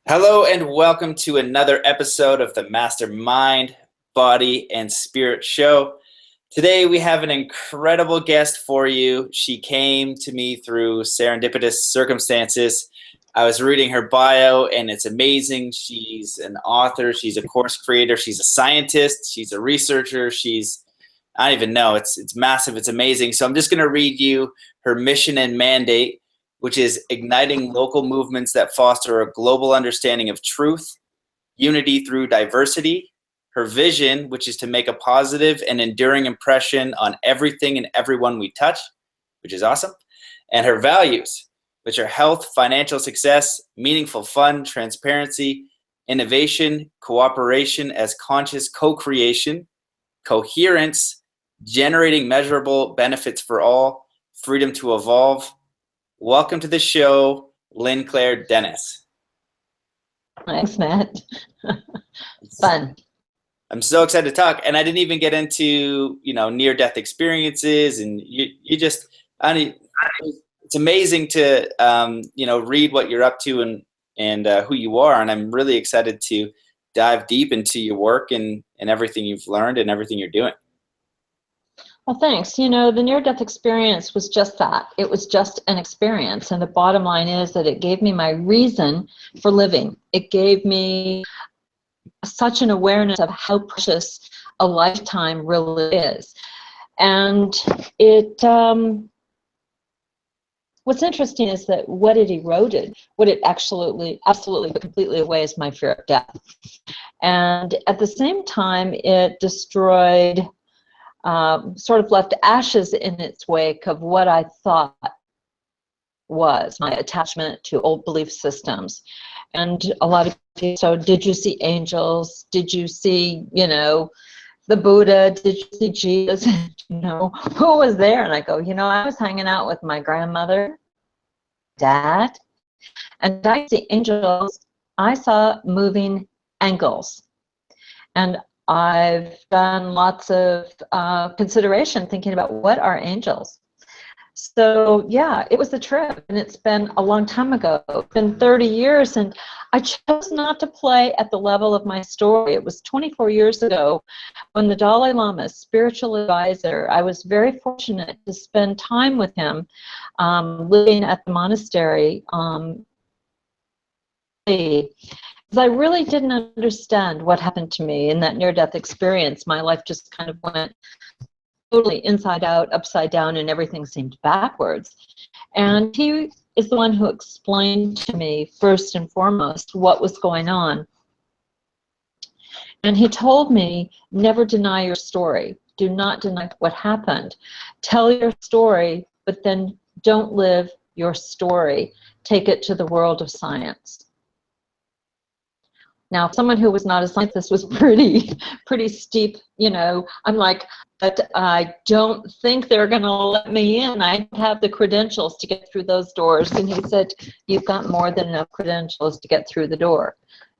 Hello and welcome to another episode of the Mastermind, Body, and Spirit Show. Today we have an incredible guest for you. She came to me through serendipitous circumstances. I was reading her bio and it's amazing. She's an author, she's a course creator, she's a scientist, she's a researcher, I don't even know, it's massive, it's amazing. So I'm just gonna read you her mission and mandate, which is igniting local movements that foster a global understanding of truth, unity through diversity. Her vision, which is to make a positive and enduring impression on everything and everyone we touch, which is awesome. And her values, which are health, financial success, meaningful fun, transparency, innovation, cooperation as conscious co-creation, coherence, generating measurable benefits for all, freedom to evolve. Welcome to the show, Lynnclaire Dennis. Thanks, Matt. Fun. I'm so excited to talk, and I didn't even get into near-death experiences, and it's amazing to read what you're up to and who you are, and I'm really excited to dive deep into your work and everything you've learned and everything you're doing. Well, thanks. The near-death experience was just that. It was just an experience. And the bottom line is that it gave me my reason for living. It gave me such an awareness of how precious a lifetime really is. And what's interesting is that what it eroded, what it absolutely, but completely away is my fear of death. And at the same time, it destroyed sort of left ashes in its wake of what I thought was my attachment to old belief systems. And a lot of people, so did you see angels? Did you see, the Buddha? Did you see Jesus? Who was there? And I go, I was hanging out with my grandmother, dad, and I see angels. I saw moving angles. And I've done lots of consideration thinking about what are angels. So yeah, it was a trip, and it's been a long time ago. It's been 30 years, and I chose not to play at the level of my story. It was 24 years ago when the Dalai Lama's spiritual advisor, I was very fortunate to spend time with him living at the monastery. I really didn't understand what happened to me in that near-death experience. My life just kind of went totally inside out, upside down, and everything seemed backwards. And he is the one who explained to me, first and foremost, what was going on. And he told me, never deny your story. Do not deny what happened. Tell your story, but then don't live your story. Take it to the world of science. Now, someone who was not a scientist was pretty steep, I'm like, but I don't think they're going to let me in. I have the credentials to get through those doors. And he said, you've got more than enough credentials to get through the door.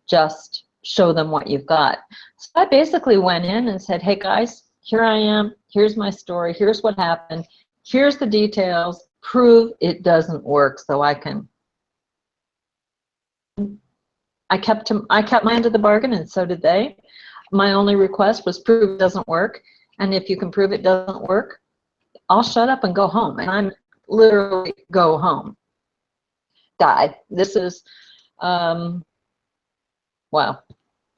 Just show them what you've got. So I basically went in and said, hey guys, here I am. Here's my story. Here's what happened. Here's the details. Prove it doesn't work so I can. I kept my end of the bargain, and so did they. My only request was prove it doesn't work, and if you can prove it doesn't work, I'll shut up and go home. And I'm literally go home. Die. This is, wow,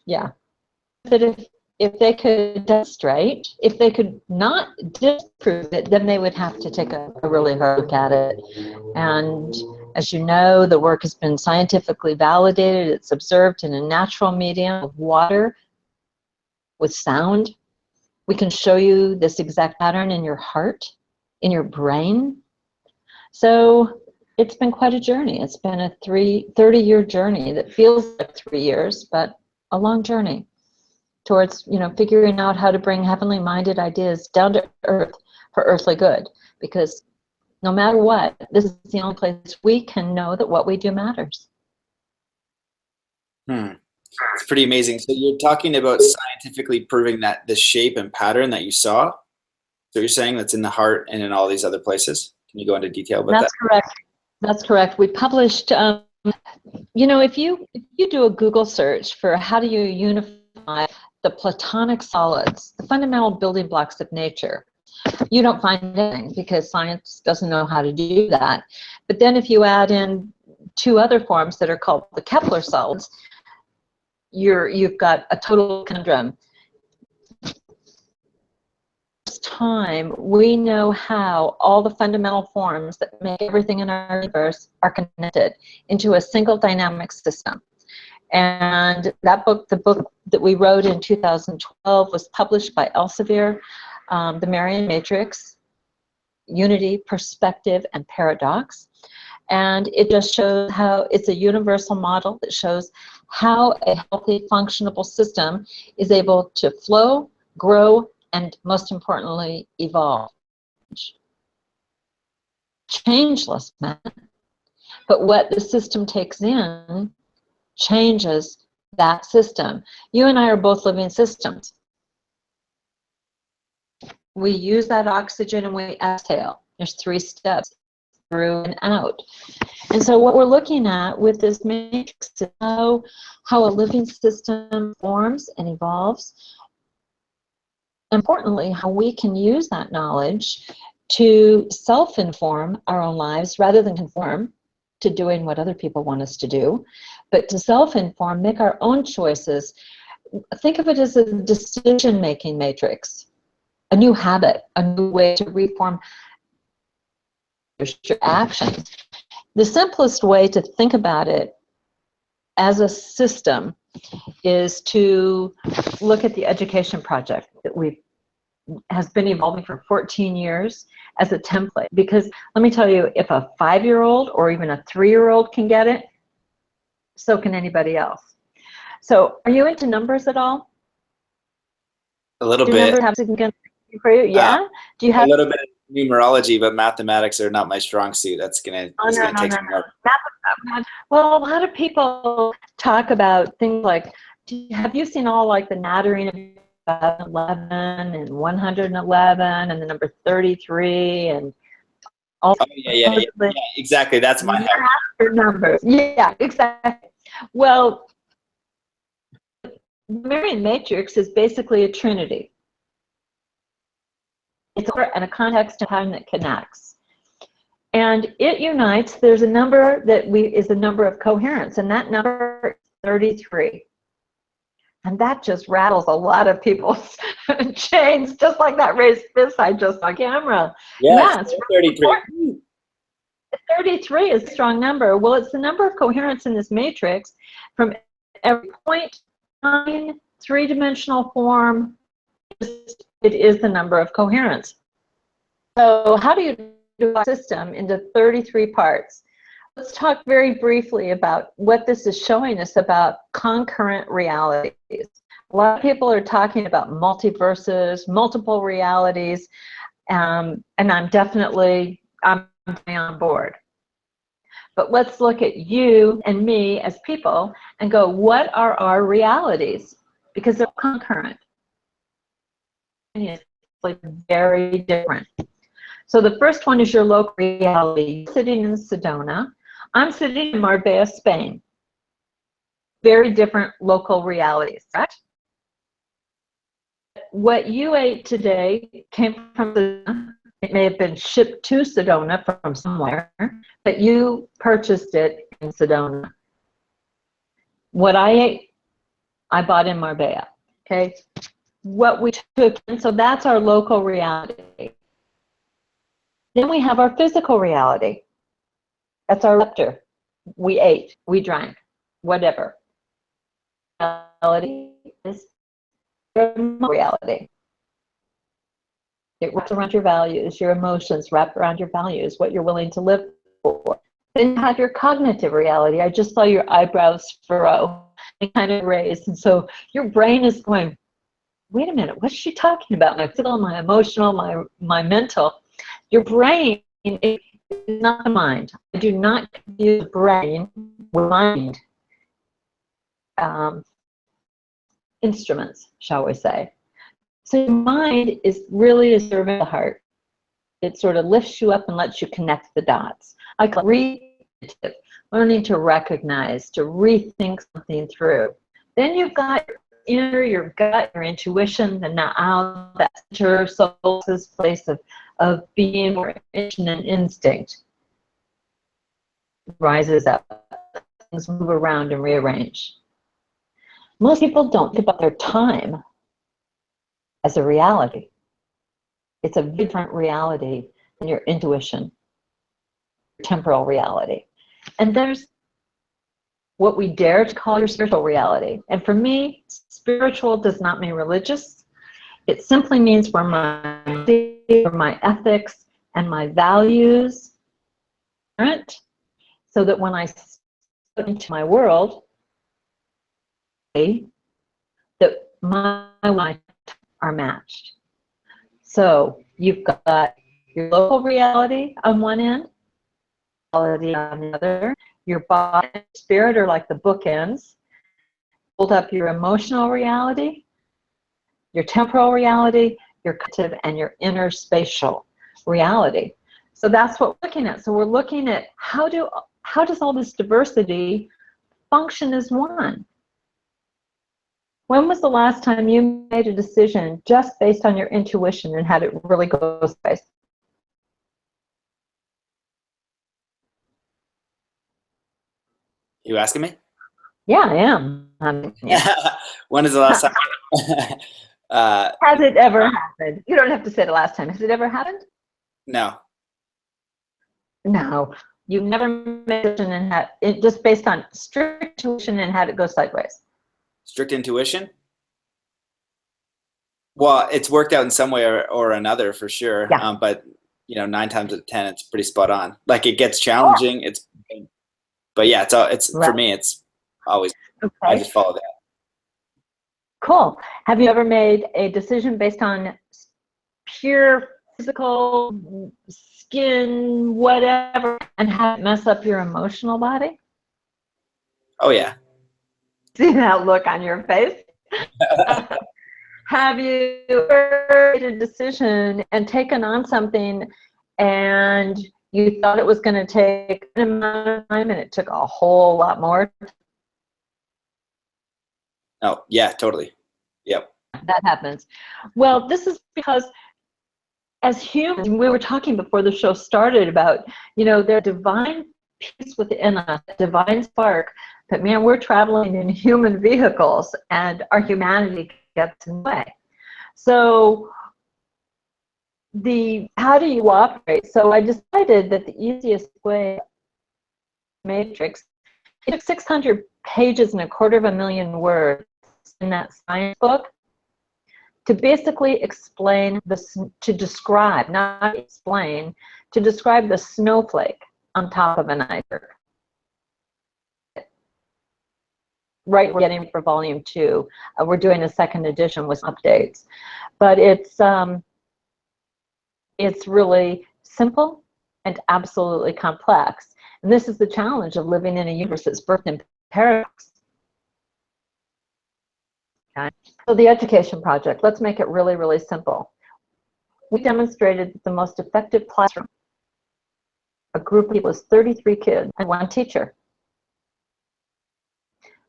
yeah. That if they could demonstrate, if they could not disprove it, then they would have to take a really hard look at it. And as you know, the work has been scientifically validated. It's observed in a natural medium of water with sound. We can show you this exact pattern in your heart, in your brain. So it's been quite a journey. It's been a 30-year journey that feels like 3 years, but a long journey towards figuring out how to bring heavenly minded ideas down to earth for earthly good. Because no matter what, this is the only place we can know that what we do matters. It's pretty amazing. So you're talking about scientifically proving that the shape and pattern that you saw, so you're saying that's in the heart and in all these other places? Can you go into detail about that? That's correct. That's correct. We published You know, if you do a Google search for how do you unify the Platonic solids, the fundamental building blocks of nature, you don't find anything because science doesn't know how to do that. But then if you add in two other forms that are called the Kepler solids, you've got a total conundrum. This time we know how all the fundamental forms that make everything in our universe are connected into a single dynamic system. And that book, the book that we wrote in 2012, was published by Elsevier, the Maran Matrix, Unity, Perspective, and Paradox. And it just shows how it's a universal model that shows how a healthy, functionable system is able to flow, grow, and most importantly, evolve. Changeless, man. But what the system takes in changes that system. You and I are both living systems. We use that oxygen and we exhale. There's 3 steps, through and out. And so what we're looking at with this matrix is how a living system forms and evolves. Importantly, how we can use that knowledge to self-inform our own lives rather than conform to doing what other people want us to do, but to self-inform, make our own choices. Think of it as a decision-making matrix, a new habit, a new way to reform your actions. The simplest way to think about it as a system is to look at the education project that has been evolving for 14 years as a template. Because let me tell you, if a 5-year-old or even a 3-year-old can get it, so can anybody else. So are you into numbers at all? A little Do bit. numbers have significance for you? Yeah? Do you have a little bit of numerology, but mathematics are not my strong suit. That's gonna take some work. Well, a lot of people talk about things like, have you seen all like the nattering of 11 and 111 and the number 33 and all? Oh, yeah, exactly. That's my numbers. Yeah, exactly. Well, the Maran Matrix is basically a trinity. It's a context of time that connects. And it unites, there's a number that is the number of coherence, and that number is 33. And that just rattles a lot of people's chains, just like that raised fist I just saw on camera. Yeah, it's 33. 33 is a strong number. Well, it's the number of coherence in this matrix from every point, time, 3-dimensional form. It is the number of coherence. So how do you do a system into 33 parts? Let's talk very briefly about what this is showing us about concurrent realities. A lot of people are talking about multiverses, multiple realities, and I'm definitely on board. But let's look at you and me as people and go, what are our realities? Because they're concurrent. It's like very different. So the first one is your local reality. You're sitting in Sedona. I'm sitting in Marbella, Spain. Very different local realities, correct? What you ate today came from Sedona. It may have been shipped to Sedona from somewhere, but you purchased it in Sedona. What I ate, I bought in Marbella, okay? What we took in, so that's our local reality. Then we have our physical reality. That's our receptor. We ate, we drank, whatever. Reality is your reality. It wraps around your values, your emotions wrap around your values, what you're willing to live for. Then you have your cognitive reality. I just saw your eyebrows furrow and kind of raise. And so your brain is going, wait a minute, what's she talking about? My physical, my emotional, my mental. Your brain is not the mind. I do not use brain with mind instruments, shall we say. So your mind is really a servant of the heart. It sort of lifts you up and lets you connect the dots. I call it reading. learning to recognize, to rethink something through. Then you've got your gut, your intuition, the now, that center soul's place of being more intuition and instinct rises up. Things move around and rearrange. Most people don't think about their time as a reality. It's a different reality than your intuition, temporal reality. And there's what we dare to call your spiritual reality. And for me, spiritual does not mean religious. It simply means where my ethics and my values aren't, so that when I step into my world, that my life are matched. So you've got your local reality on one end, reality on the other. Your body and spirit are like the bookends. Hold up your emotional reality, your temporal reality, your cognitive, and your inner spatial reality. So that's what we're looking at. So we're looking at how does all this diversity function as one? When was the last time you made a decision just based on your intuition and had it really go space? You asking me? Yeah, I am. Yeah. When is the last time? Has it ever happened? You don't have to say the last time. Has it ever happened? No. No. You've never made a decision and had it just based on strict intuition and had it go sideways. Strict intuition? Well, it's worked out in some way or another for sure. Yeah. But 9 times out of 10, it's pretty spot on. Like, it gets challenging. But yeah, it's right. For me, it's always. Okay. I just follow that. Cool. Have you ever made a decision based on pure physical skin, whatever, and have it mess up your emotional body? Oh yeah. See that look on your face? Have you ever made a decision and taken on something and you thought it was going to take an amount of time and it took a whole lot more? Oh yeah, totally. Yep. That happens. Well, this is because as humans, we were talking before the show started about, their divine peace within us, divine spark, but man, we're traveling in human vehicles and our humanity gets in the way. So how do you operate? So I decided that the easiest way, Matrix, it took 600 pages and 250,000 words in that science book to basically explain to describe the snowflake on top of an iceberg. Right, we're getting for volume 2. We're doing a second edition with updates, but it's really simple and absolutely complex. And this is the challenge of living in a universe that's birthed in paradox. Okay. So the education project, let's make it really, really simple. We demonstrated that the most effective classroom, a group of people, is 33 kids and 1 teacher.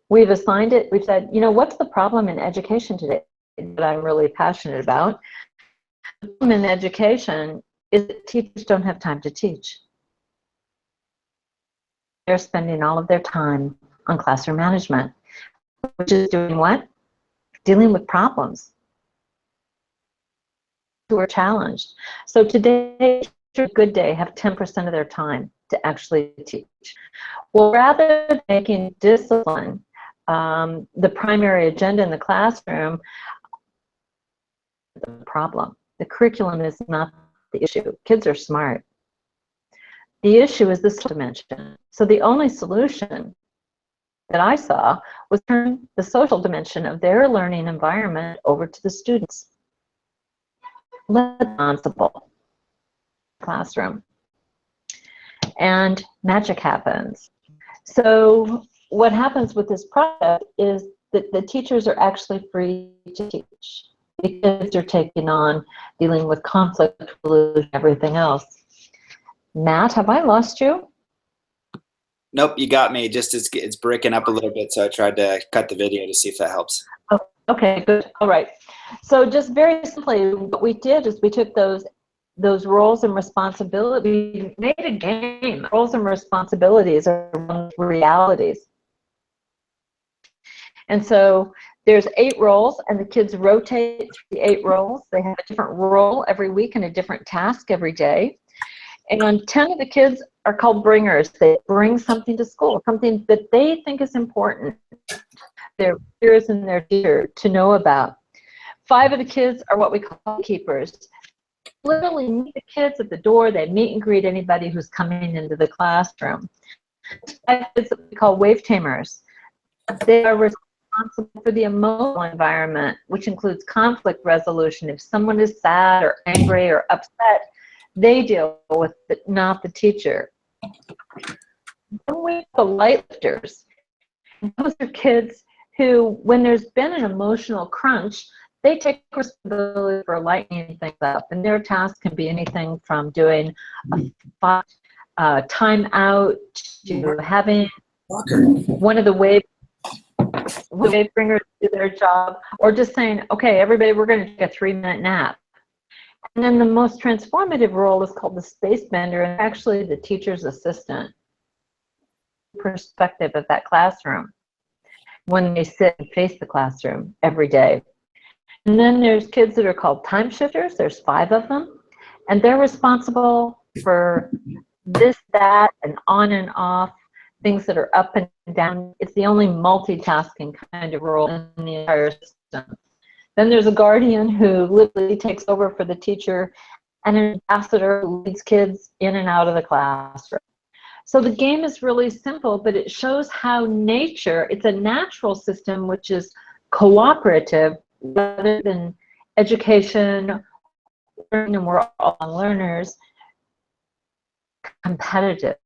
We've assigned it, we've said, what's the problem in education today that I'm really passionate about? The problem in education is that teachers don't have time to teach. They're spending all of their time on classroom management, which is doing what? Dealing with problems who are challenged. So today, a good day, have 10% of their time to actually teach. Well, rather than making discipline the primary agenda in the classroom, the problem. The curriculum is not the issue. Kids are smart. The issue is this dimension. So the only solution that I saw was turn the social dimension of their learning environment over to the students. Responsible classroom. And magic happens. So what happens with this project is that the teachers are actually free to teach because they're taking on dealing with conflict, everything else. Matt, have I lost you? Nope, you got me. Just it's breaking up a little bit, so I tried to cut the video to see if that helps. Oh, okay, good. All right. So just very simply, what we did is we took those roles and responsibilities, we made a game. Roles and responsibilities are realities. And so there's 8 roles, and the kids rotate the 8 roles. They have a different role every week and a different task every day. And 10 of the kids are called bringers. They bring something to school, something that they think is important, their peers and their teacher to know about. 5 of the kids are what we call keepers. Literally meet the kids at the door. They meet and greet anybody who's coming into the classroom. 5 kids that we call wave tamers. They are responsible for the emotional environment, which includes conflict resolution. If someone is sad or angry or upset, they deal with it, not the teacher. Then we have the light lifters. Those are kids who, when there's been an emotional crunch, they take responsibility for lightening things up. And their task can be anything from doing a time out to having one of the wave bringers do their job, or just saying, okay, everybody, we're going to take a 3-minute nap. And then the most transformative role is called the space bender, and actually the teacher's assistant. Perspective of that classroom when they sit and face the classroom every day. And then there's kids that are called time shifters. There's 5 of them, and they're responsible for this, that, and on and off, things that are up and down. It's the only multitasking kind of role in the entire system. Then there's a guardian who literally takes over for the teacher, and an ambassador who leads kids in and out of the classroom. So the game is really simple, but it shows how nature, it's a natural system which is cooperative rather than education, learning, and we're all learners, competitive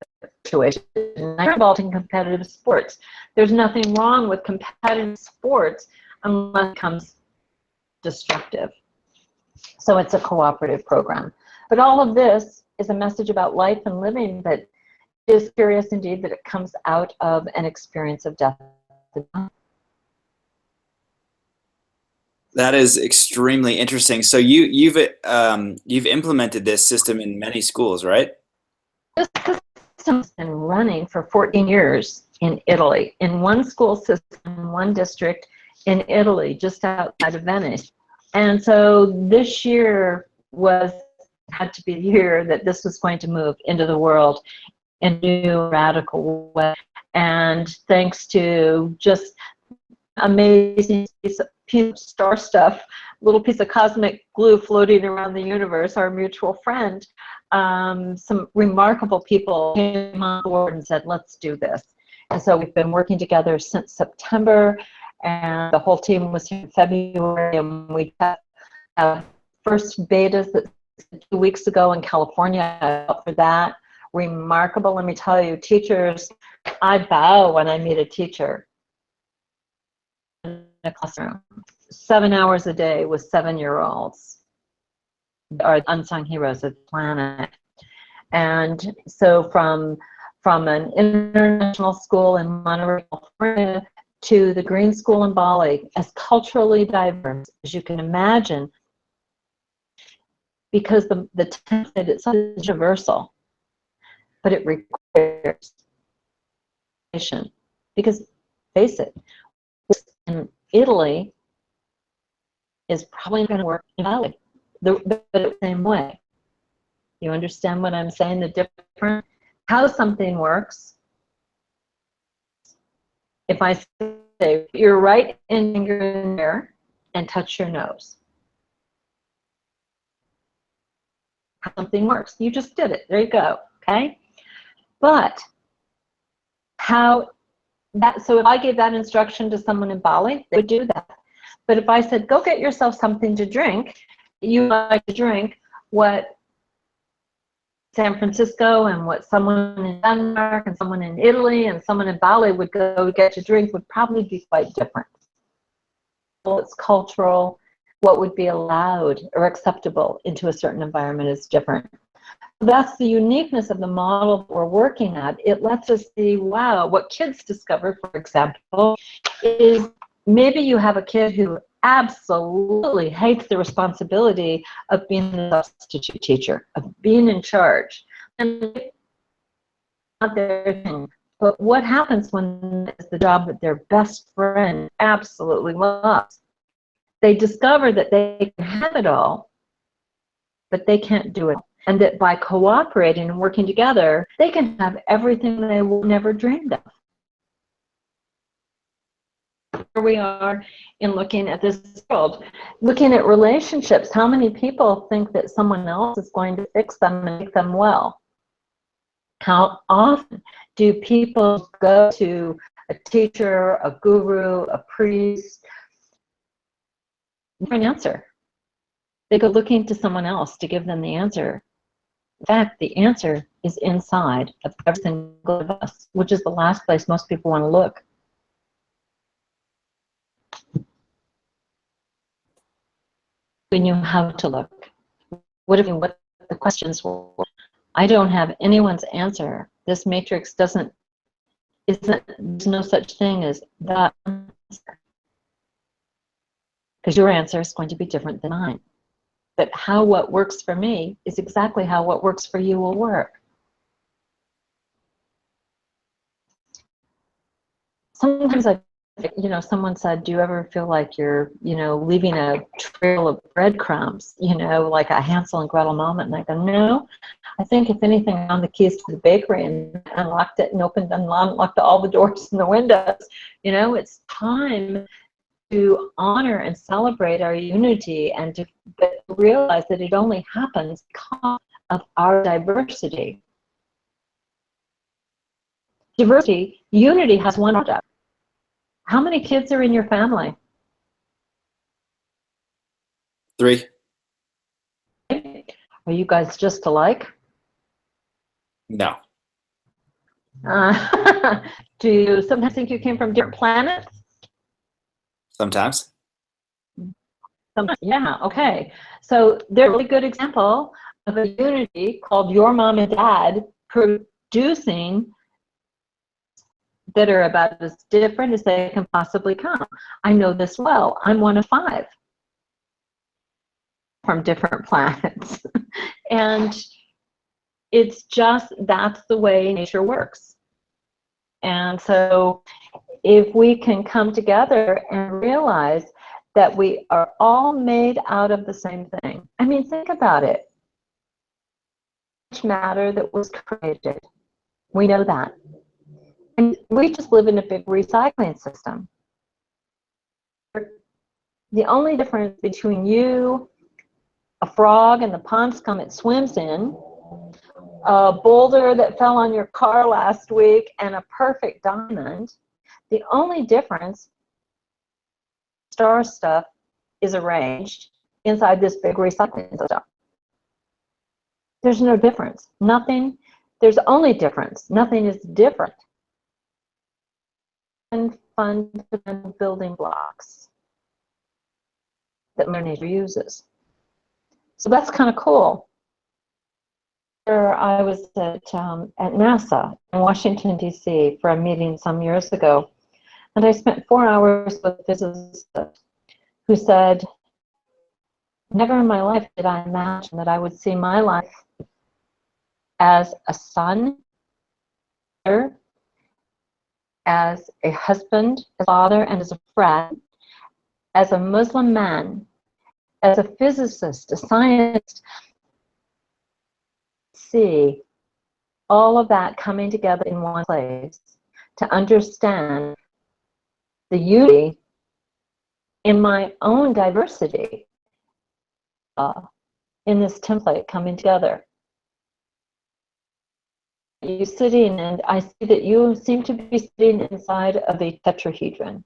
situation. I'm involved in competitive sports. There's nothing wrong with competitive sports unless it becomes destructive. So it's a cooperative program. But all of this is a message about life and living that is curious indeed that it comes out of an experience of death. That is extremely interesting. So you've implemented this system in many schools, right? This system's been running for 14 years in Italy, in one school system, in one district in Italy, just outside of Venice. And so this year had to be the year that this was going to move into the world in a new radical way. And thanks to just amazing piece of star stuff, little piece of cosmic glue floating around the universe, our mutual friend, some remarkable people came on board and said, let's do this. And so we've been working together since September, and the whole team was here in February, and we had first betas that 2 weeks ago in California for that. Remarkable, let me tell you, teachers, I bow when I meet a teacher in a classroom. 7 hours a day with 7-year-olds are unsung heroes of the planet. And so from an international school in Monterey, California, to the Green School in Bali, as culturally diverse as you can imagine, because the template itself is universal, but it requires education. Because face it, in Italy is probably not going to work in Bali, but the same way. You understand what I'm saying? The difference, how something works. If I say, put your right finger in there and touch your nose. How something works. You just did it. There you go. Okay? But how that, so if I gave that instruction to someone in Bali, they would do that. But if I said, go get yourself something to drink, you like to drink what San Francisco and what someone in Denmark and someone in Italy and someone in Bali would go get to drink would probably be quite different. It's cultural. What would be allowed or acceptable into a certain environment is different. That's the uniqueness of the model that we're working at. It lets us see, wow, what kids discover, for example, is maybe you have a kid who absolutely hates the responsibility of being a substitute teacher, of being in charge. And it's not their thing. But what happens when it's the job that their best friend absolutely loves? They discover that they can have it all, but they can't do it. And that by cooperating and working together, they can have everything they never dreamed of. Here we are in looking at this world, looking at relationships. How many people think that someone else is going to fix them and make them well? How often do people go to a teacher, a guru, a priest for an answer? They go looking to someone else to give them the answer. In fact, the answer is inside of every single one of us, which is the last place most people want to look. We knew how to look. What the questions were. I don't have anyone's answer. This matrix there's no such thing as the answer. Because your answer is going to be different than mine. But what works for me is exactly how what works for you will work. Sometimes someone said, do you ever feel like you're, leaving a trail of breadcrumbs, like a Hansel and Gretel moment? And I go, no. I think if anything, I found the keys to the bakery and unlocked it and unlocked all the doors and the windows. It's time to honor and celebrate our unity and to realize that it only happens because of our diversity. Unity has one product. How many kids are in your family? 3. Are you guys just alike? No. Do you sometimes think you came from different planets? Sometimes. Yeah, okay. So there's a really good example of a unity called your mom and dad producing that are about as different as they can possibly come. I know this well. I'm one of 5 from different planets. And it's just, that's the way nature works. And so if we can come together and realize that we are all made out of the same thing. I mean, think about it. Matter that was created. We know that. And we just live in a big recycling system. The only difference between you, a frog, and the pond scum it swims in, a boulder that fell on your car last week, and a perfect diamond, the only difference, star stuff is arranged inside this big recycling system. There's no difference. Nothing, there's only difference. Nothing is different. And fundamental building blocks that Mother Nature uses. So that's kind of cool. I was at NASA in Washington, D.C. for a meeting some years ago, and I spent 4 hours with a physicist who said, never in my life did I imagine that I would see my life as a son, as a husband, as a father, and as a friend, as a Muslim man, as a physicist, a scientist. See all of that coming together in one place to understand the unity in my own diversity in this template coming together. You sitting, and I see that you seem to be sitting inside of a tetrahedron.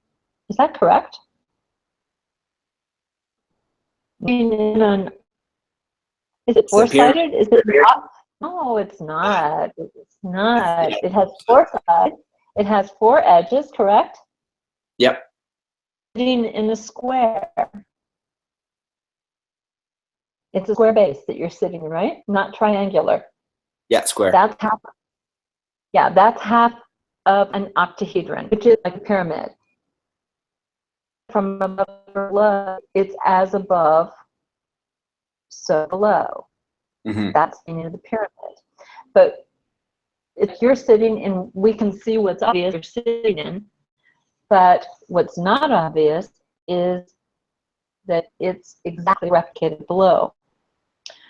Is that correct? Is it four-sided? Is it not? No, it's not. It's not. It has 4 sides. It has 4 edges, correct? Yep. Sitting in a square. It's a square base that you're sitting in, right? Not triangular. Yeah, square. That's half. Yeah, that's half of an octahedron, which is like a pyramid. From above to below, it's as above, so below. Mm-hmm. That's the meaning of the pyramid. But if you're sitting in, we can see what's obvious you're sitting in, but what's not obvious is that it's exactly replicated below.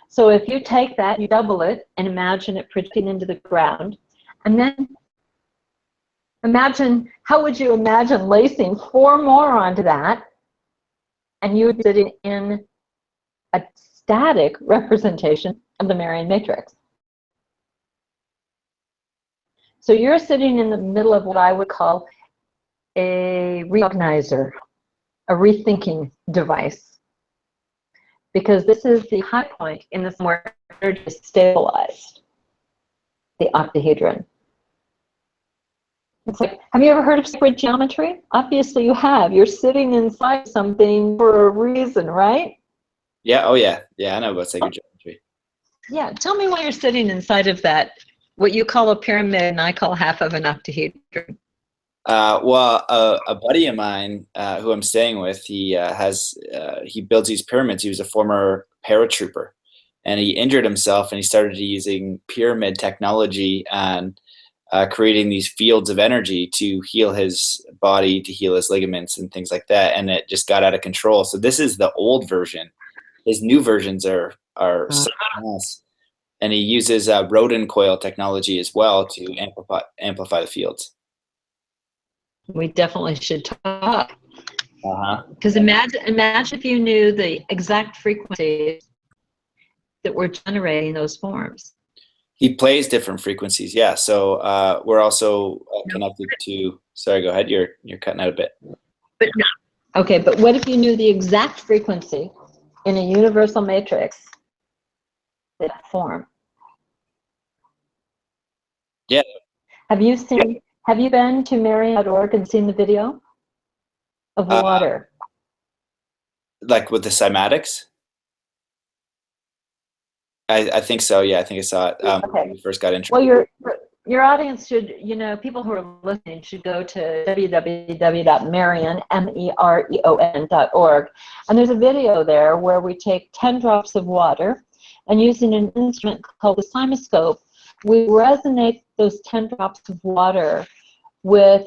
So if you take that, you double it, and imagine it projecting into the ground, and then imagine, how would you imagine lacing 4 more onto that, and you would be sitting in a static representation of the Maran Matrix. So you're sitting in the middle of what I would call a reorganizer, a rethinking device, because this is the high point in this where energy is stabilized, the octahedron. It's like, have you ever heard of sacred geometry? Obviously you have. You're sitting inside something for a reason, right? Yeah. Oh, yeah. Yeah, I know about sacred geometry. Yeah. Tell me why you're sitting inside of that, what you call a pyramid and I call half of an octahedron. Well, a buddy of mine who I'm staying with, he builds these pyramids. He was a former paratrooper, and he injured himself, and he started using pyramid technology and creating these fields of energy to heal his body, to heal his ligaments and things like that. And it just got out of control. So this is the old version. His new versions are something else. And he uses rodent coil technology as well to amplify the fields. We definitely should talk. Uh-huh. Because imagine if you knew the exact frequencies that were generating those forms. He plays different frequencies, yeah. So we're also connected to. Sorry, go ahead. You're cutting out a bit. But no. Okay, but what if you knew the exact frequency in a universal matrix that form? Yeah. Have you been to Mereon.org and seen the video of water? Like with the cymatics? I think so. Yeah, I think I saw it Okay. when we first got introduced. Well, your audience should, people who are listening should go to www.mereon.org, and there's a video there where we take 10 drops of water, and using an instrument called the cymoscope, we resonate those 10 drops of water with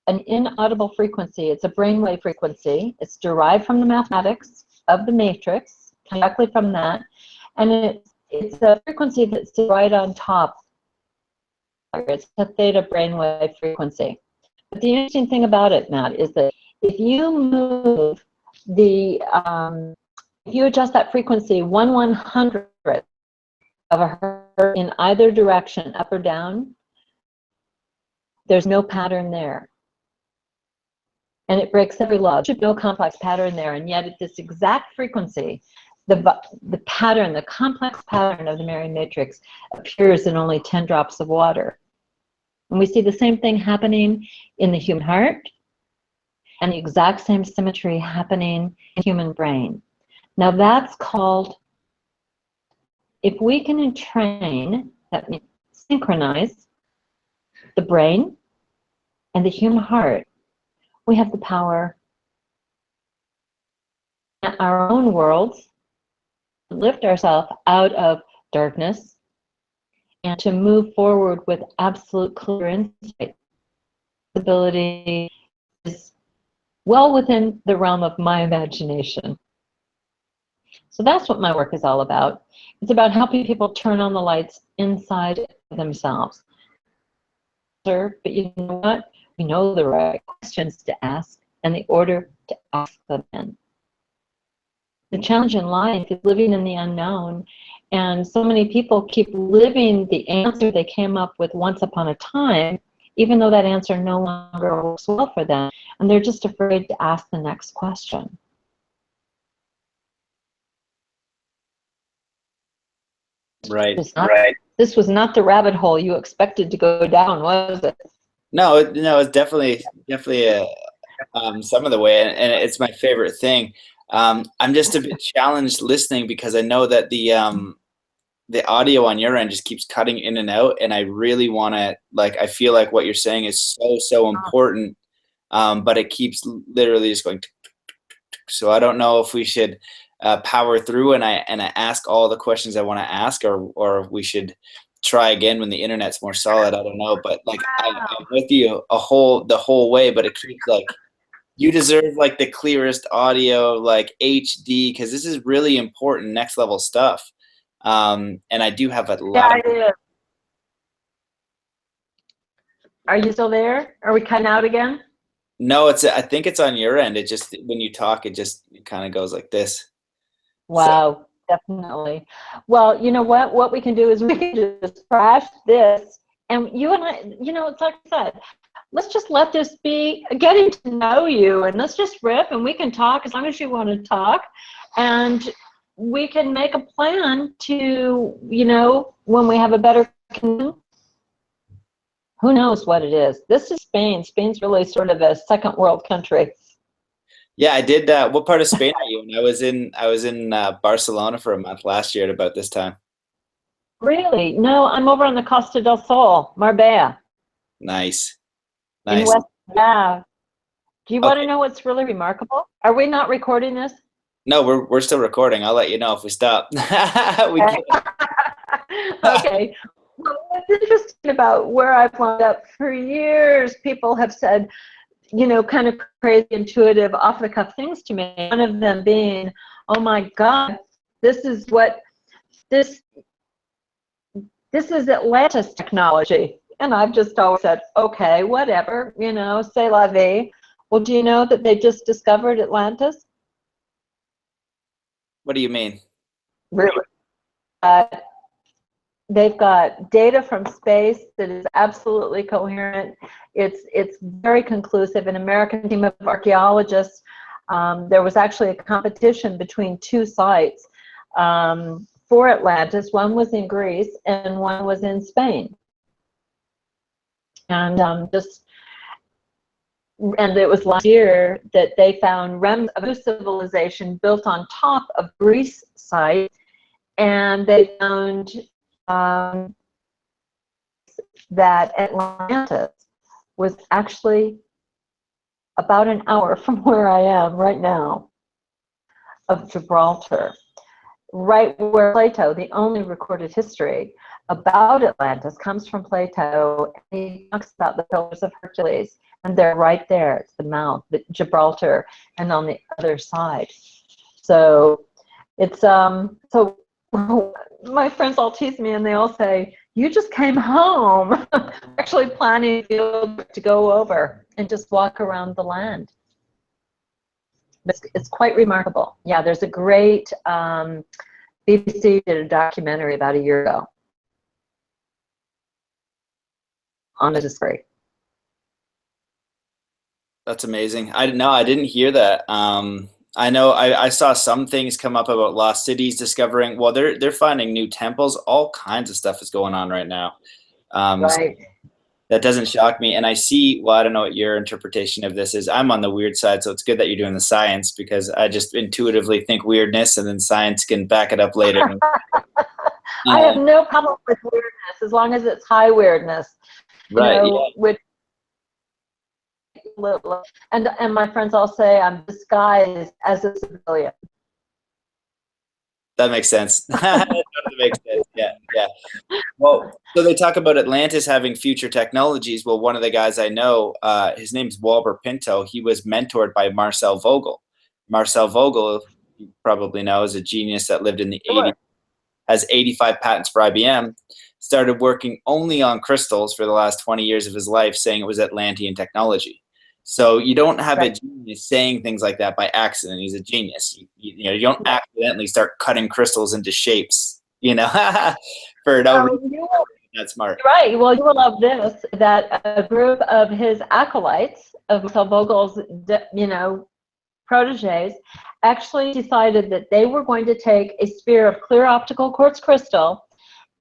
an inaudible frequency. It's a brainwave frequency. It's derived from the mathematics of the matrix, directly from that, and it's a frequency that's right on top. It's a theta brainwave frequency. But the interesting thing about it, Matt, is that if you move if you adjust that frequency 1/100th of a hertz in either direction, up or down, there's no pattern there. And it breaks every law. There's no complex pattern there, and yet at this exact frequency, the pattern, the complex pattern of the Maran Matrix appears in only 10 drops of water. And we see the same thing happening in the human heart and the exact same symmetry happening in the human brain. Now that's called, if we can entrain, that means synchronize the brain and the human heart, we have the power in our own worlds to lift ourselves out of darkness and to move forward with absolute clear insight. Ability is well within the realm of my imagination. So that's what my work is all about. It's about helping people turn on the lights inside themselves. But you know what? We know the right questions to ask and the order to ask them in. The challenge in life is living in the unknown, and so many people keep living the answer they came up with once upon a time, even though that answer no longer works well for them, and they're just afraid to ask the next question. Right. This was not the rabbit hole you expected to go down, was it? No, it's definitely some of the way, and it's my favorite thing. I'm just a bit challenged listening because I know that the the audio on your end just keeps cutting in and out, and I really want to, like, I feel like what you're saying is so important, but it keeps literally just going. So I don't know if we should power through and I ask all the questions I want to ask, or we should try again when the internet's more solid. I don't know, but like I'm with you the whole way, but it keeps like, you deserve like the clearest audio, like HD, because this is really important next level stuff. And I do have a lot of. Are you still there? Are we cutting out again? No, I think it's on your end. It just, when you talk, it kind of goes like this. Wow, so. Definitely. Well, you know what we can do is we can just crash this, and you and I, you know, it's like I said, let's just let this be getting to know you, and let's just riff, and we can talk as long as you want to talk, and we can make a plan to, you know, when we have a better connection. Who knows what it is? This is Spain. Spain's really sort of a second world country. Yeah, I did. What part of Spain are you in? I was in Barcelona for a month last year at about this time. Really? No, I'm over on the Costa del Sol, Marbella. Nice. In West, yeah. Do you want to know what's really remarkable? Are we not recording this? No, we're still recording. I'll let you know if we stop. We okay. Well, what's interesting about where I've wound up for years, people have said, you know, kind of crazy, intuitive, off-the-cuff things to me. One of them being, oh my God, this is Atlantis technology. And I've just always said, okay, whatever, you know, c'est la vie. Well, do you know that they just discovered Atlantis? What do you mean? Really? They've got data from space that is absolutely coherent. It's very conclusive. An American team of archaeologists, there was actually a competition between two sites for Atlantis. One was in Greece and one was in Spain. And and it was last year that they found remnants of a civilization built on top of Greece site, and they found that Atlantis was actually about an hour from where I am right now, of Gibraltar, right where Plato, the only recorded history about Atlantis comes from Plato. He talks about the Pillars of Hercules, and they're right there. It's the mouth, Gibraltar, and on the other side. So it's so my friends all tease me, and they all say, you just came home. Actually planning to go over and just walk around the land. It's quite remarkable. Yeah, there's a great BBC did a documentary about a year ago on the discovery. That's amazing. I didn't hear that. I know I saw some things come up about lost cities discovering. Well, they're finding new temples. All kinds of stuff is going on right now. Right. So that doesn't shock me. And I see. Well, I don't know what your interpretation of this is. I'm on the weird side, so it's good that you're doing the science, because I just intuitively think weirdness, and then science can back it up later. I have no problem with weirdness as long as it's high weirdness. Right. You know, yeah. And my friends all say I'm disguised as a civilian. That makes sense. That makes sense. Yeah, yeah. Well, so they talk about Atlantis having future technologies. Well, one of the guys I know, his name's Walter Pinto. He was mentored by Marcel Vogel. Marcel Vogel, you probably know, is a genius that lived in the 80s, has 85 patents for IBM, started working only on crystals for the last 20 years of his life, saying it was Atlantean technology. So you don't have a genius saying things like that by accident. He's a genius. You know, you don't accidentally start cutting crystals into shapes, you know, for no reason. That's smart. Right. Well, you will love this, that a group of his acolytes, of Marcel Vogel's, you know, proteges, actually decided that they were going to take a sphere of clear optical quartz crystal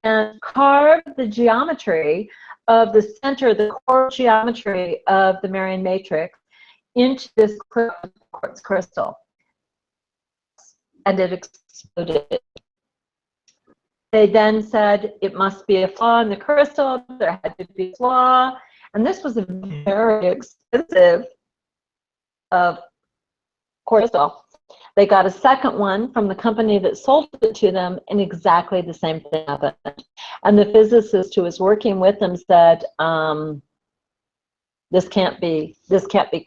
and carve the geometry of the center, the core geometry of the Maran Matrix into this clear quartz crystal. And it exploded. They then said it must be a flaw in the crystal. There had to be a flaw. And this was a very expensive crystal. They got a second one from the company that sold it to them, and exactly the same thing happened. And the physicist who was working with them said, this can't be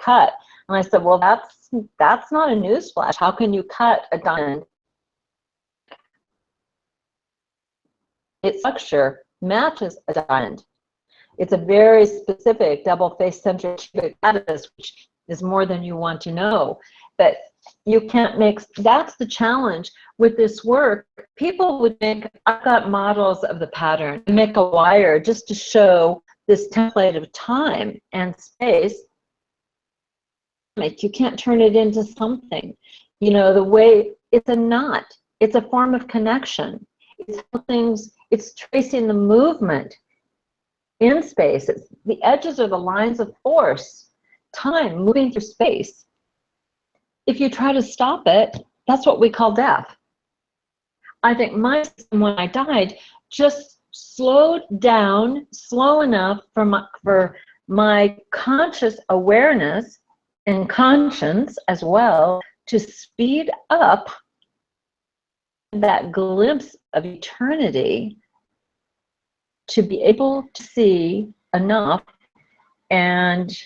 cut. And I said, well, that's not a newsflash. How can you cut a diamond? Its structure matches a diamond. It's a very specific double-face centered cubic lattice, which is more than you want to know. But you can't make, that's the challenge with this work. People would make, I've got models of the pattern, make a wire just to show this template of time and space. You can't turn it into something. You know, the way, it's a knot. It's a form of connection. It's things, it's tracing the movement in space. It's, the edges are the lines of force, time moving through space. If you try to stop it, that's what we call death. I think my system, when I died, just slowed down slow enough for my conscious awareness and conscience as well to speed up that glimpse of eternity, to be able to see enough and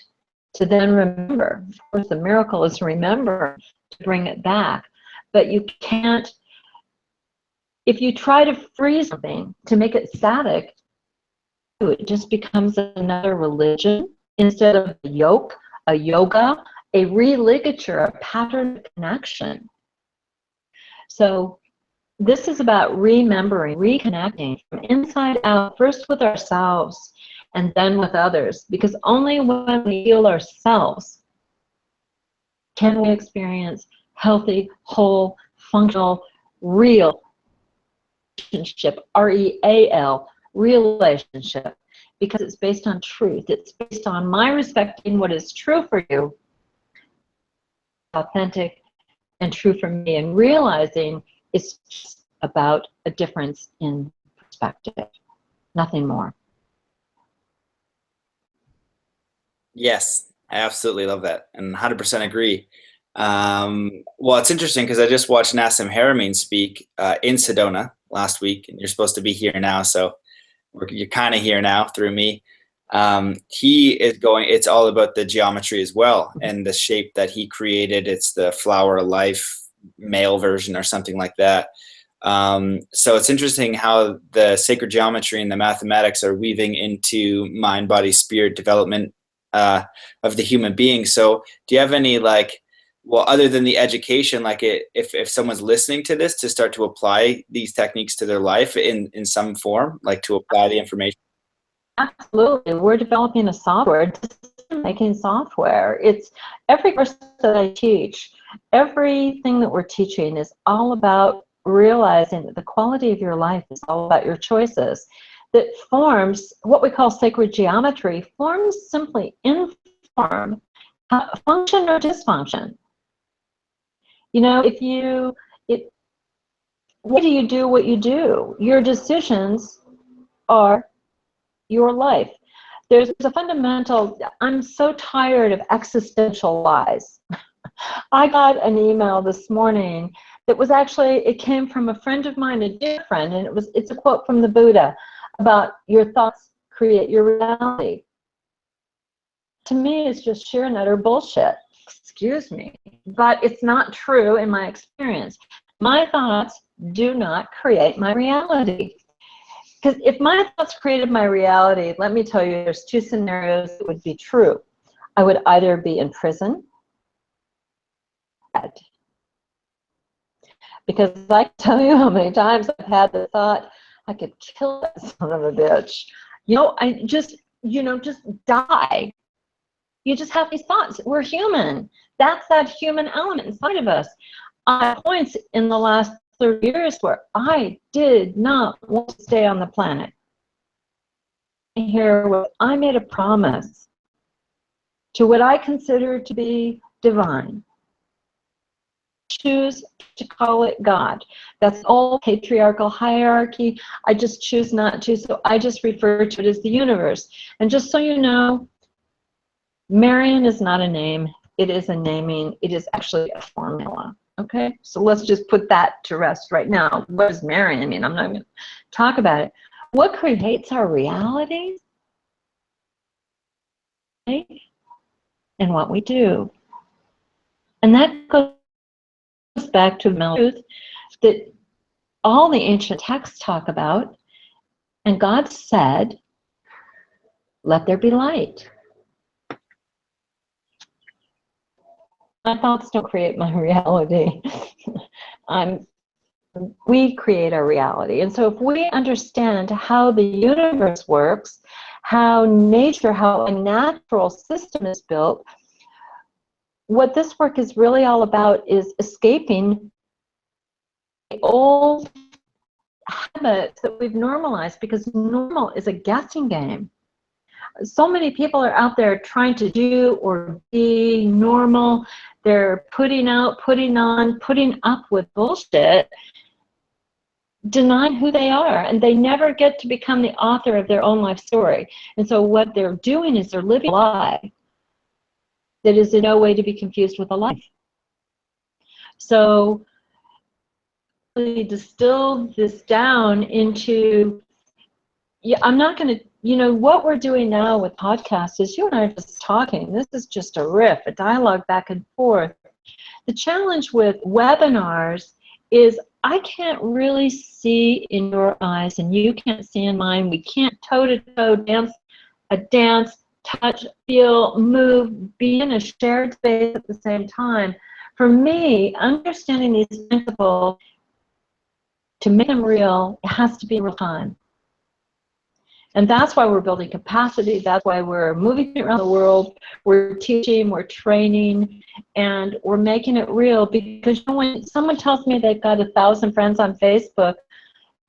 to then remember. Of course, the miracle is remember to bring it back. But you can't, if you try to freeze something to make it static, it just becomes another religion instead of a yoke, a yoga, a religature, a pattern of connection. So this is about remembering, reconnecting from inside out, first with ourselves and then with others, because only when we heal ourselves can we experience healthy, whole, functional, real relationship, R-E-A-L, real relationship, because it's based on truth. It's based on my respecting what is true for you, authentic and true for me, and realizing it's just about a difference in perspective, nothing more. Yes, I absolutely love that and 100% agree. Well, it's interesting because I just watched Nassim Haramein speak in Sedona last week, and you're supposed to be here now, so you're kind of here now through me. He is going, it's all about the geometry as well, and the shape that he created. It's the flower of life male version or something like that. So it's interesting how the sacred geometry and the mathematics are weaving into mind, body, spirit development of the human being. So do you have any, like, well, other than the education, like if someone's listening to this, to start to apply these techniques to their life in some form, like to apply the information? Absolutely. We're developing a software, decision-making software. It's every course that I teach, everything that we're teaching is all about realizing that the quality of your life is all about your choices. That forms, what we call sacred geometry, forms simply inform function or dysfunction. You know, why do you do what you do? Your decisions are your life. There's a fundamental, I'm so tired of existential lies. I got an email this morning that was actually, it came from a friend of mine, a dear friend, and it's a quote from the Buddha about your thoughts create your reality. To me, it's just sheer and utter bullshit. Excuse me. But it's not true in my experience. My thoughts do not create my reality. Because if my thoughts created my reality, let me tell you, there's two scenarios that would be true. I would either be in prison, dead. Because I can tell you how many times I've had the thought, I could kill that son of a bitch. You know, I just, you know, just die. You just have these thoughts. We're human. That's that human element inside of us. Points in the last 30 years where I did not want to stay on the planet. Here, I made a promise to what I consider to be divine. choose to call it God. That's all patriarchal hierarchy. I just choose not to, so I just refer to it as the universe. And just so you know, Mereon is not a name. It is a naming. It is actually a formula. Okay? So let's just put that to rest right now. What does Mereon mean? I'm not going to talk about it. What creates our realities? And what we do. And that goes back to the truth that all the ancient texts talk about. And God said, let there be light. My thoughts don't create my reality. We create our reality. And so if we understand how the universe works, how nature, how a natural system is built, what this work is really all about is escaping the old habits that we've normalized, because normal is a guessing game. So many people are out there trying to do or be normal. They're putting out, putting on, putting up with bullshit, denying who they are, and they never get to become the author of their own life story. And so what they're doing is they're living a lie that is in no way to be confused with a life. So we distilled this down into, yeah, I'm not going to, you know, what we're doing now with podcasts is you and I are just talking. This is just a riff, a dialogue back and forth. The challenge with webinars is I can't really see in your eyes and you can't see in mine. We can't toe-to-toe dance, touch, feel, move, be in a shared space at the same time. For me, understanding these principles, to make them real, it has to be real time. And that's why we're building capacity. That's why we're moving around the world. We're teaching, we're training, and we're making it real. Because when someone tells me they've got 1,000 friends on Facebook,